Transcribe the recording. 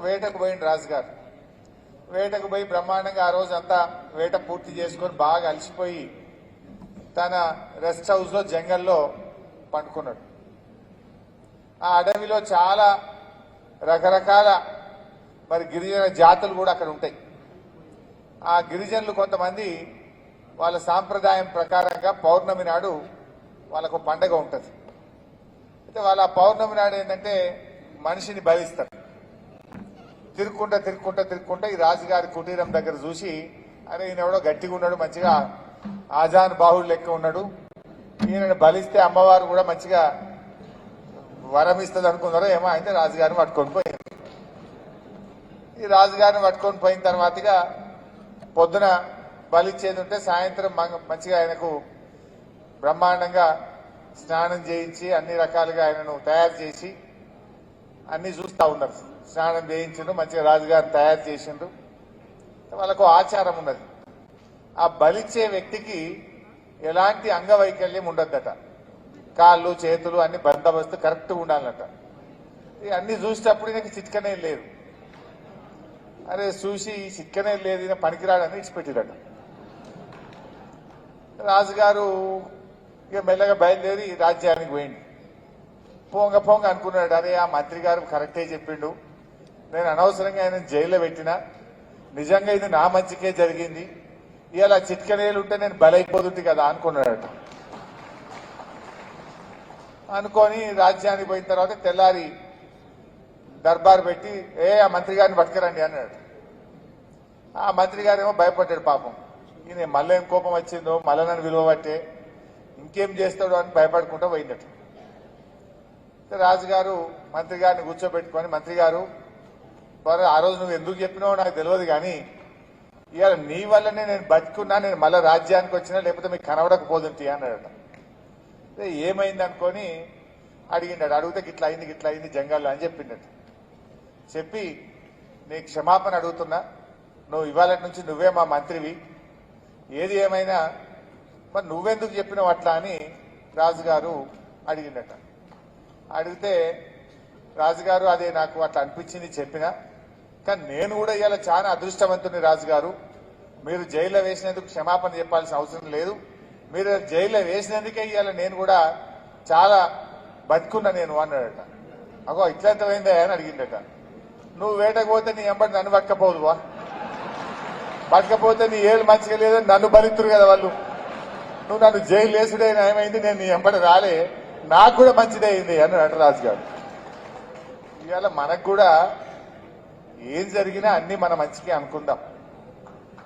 వేటకు పోయింది రాజుగారు. వేటకు పోయి బ్రహ్మాండంగా ఆ రోజు అంతా వేట పూర్తి చేసుకొని బాగా అలసిపోయి తన రెస్ట్ హౌస్ లో జంగల్లో పండుకున్నాడు. ఆ అడవిలో చాలా రకరకాల మరి గిరిజన జాతులు కూడా అక్కడ ఉంటాయి. ఆ గిరిజనులు కొంతమంది వాళ్ళ సాంప్రదాయం ప్రకారంగా పౌర్ణమి నాడు వాళ్ళకు పండగ ఉంటుంది. అయితే వాళ్ళ పౌర్ణమి నాడు ఏంటంటే మనిషిని బలిస్తారు. తిరుక్కుంటా ఈ రాజుగారి కుటీరం దగ్గర చూసి, అరే ఈయన ఎవడో గట్టిగా ఉన్నాడు, మంచిగా ఆజాన్ బాహుడు లెక్క ఉన్నాడు, ఈయనను బలిస్తే అమ్మవారు కూడా మంచిగా వరం ఇస్తుంది అనుకున్నారో ఏమో. అయితే రాజుగారిని పట్టుకొని పోయారు. ఈ రాజుగారిని పట్టుకొని పోయిన తర్వాతగా పొద్దున బలిచ్చేది ఉంటే సాయంత్రం మంచిగా ఆయనకు బ్రహ్మాండంగా స్నానం చేయించి అన్ని రకాలుగా ఆయనను తయారు చేసి అన్ని చూస్తా ఉన్నారు. స్నానం చేయించిండ్రు, మంచిగా రాజుగారిని తయారు చేసిండ్రు. వాళ్ళకు ఆచారం ఉన్నది, ఆ బలిచ్చే వ్యక్తికి ఎలాంటి అంగవైకల్యం ఉండద్దట. కాళ్ళు చేతులు అన్ని బందోబస్తు కరెక్ట్ ఉండాలన్నట. అన్ని చూసేటప్పుడు ఈయనకి చిట్కనే లేదు. అరే చూసి ఈ చిట్కనే లేదు, ఈయన పనికిరాడని ఇచ్చిపెట్టిరట. రాజుగారు ఇక మెల్లగా బయలుదేరి రాజ్యానికి పోయింది. పోంగ అనుకున్నాడు, అరే ఆ మంత్రి గారు కరెక్టే చెప్పిండు, నేను అనవసరంగా ఆయన జైల్లో పెట్టినా, నిజంగా ఇది నా మంచికే జరిగింది, ఇలా చిట్కనేలు ఉంటే నేను బలైపోతుంది కదా అనుకున్నాడట. అనుకొని రాజ్యానికి పోయిన తర్వాత తెల్లారి దర్బార్ పెట్టి ఆ మంత్రి గారిని పట్టుకురండి అన్నాడు. ఆ మంత్రి గారేమో భయపడ్డాడు పాపం. ఈయన మళ్ళీ ఏం కోపం వచ్చిందో, మళ్ళీ నన్ను విలువబట్టే ఇంకేం చేస్తాడు అని భయపడుకుంటూ పోయిందట. రాజుగారు మంత్రి గారిని కూర్చోబెట్టుకొని, మంత్రి గారు ఆ రోజు నువ్వు ఎందుకు చెప్పినావో నాకు తెలియదు, కానీ ఇవాళ నీ వల్లనే నేను బతుకున్నా, నేను మళ్ళీ రాజ్యానికి వచ్చినా, లేకపోతే మీకు కనబడకపోతుంది అన్నాడట. ఏమైంది అనుకొని అడిగిండడు. అడిగితే గిట్లా అయింది జంగల్లో అని చెప్పిండట. చెప్పి నీ క్షమాపణ అడుగుతున్నా, నువ్వు ఇవాళ నుంచి నువ్వే మా మంత్రివి, ఏది ఏమైనా మరి నువ్వెందుకు చెప్పినావు అట్లా అని రాజుగారు అడిగిండట. అడిగితే రాజుగారు అదే నాకు అట్లా అనిపించింది చెప్పినా, కానీ నేను కూడా ఇవాళ చాలా అదృష్టవంతుని రాజుగారు, మీరు జైల్లో వేసినందుకు క్షమాపణ చెప్పాల్సిన అవసరం లేదు, మీరు జైల్లో వేసినందుకే ఇవాళ నేను కూడా చాలా బతుకున్నా నేను అన్నాడట. అగో ఇట్లెంతమైందా అని అడిగిందట. నువ్వు వేటకు పోతే నీ ఎంబడి నన్ను పట్టకపోదువా, పట్టకపోతే నీ ఏళ్ళు మంచిగా లేదని నన్ను బలితురు కదా వాళ్ళు, నువ్వు నన్ను జైలు వేసుడే ఏమైంది, నేను నీ ఎంబడి రాలే, నాకు కూడా మంచిదే అయింది అన్నాడట రాజుగారు. ఇవాళ మనకు కూడా ఏం జరిగినా అన్ని మన మంచికే అనుకుందాం.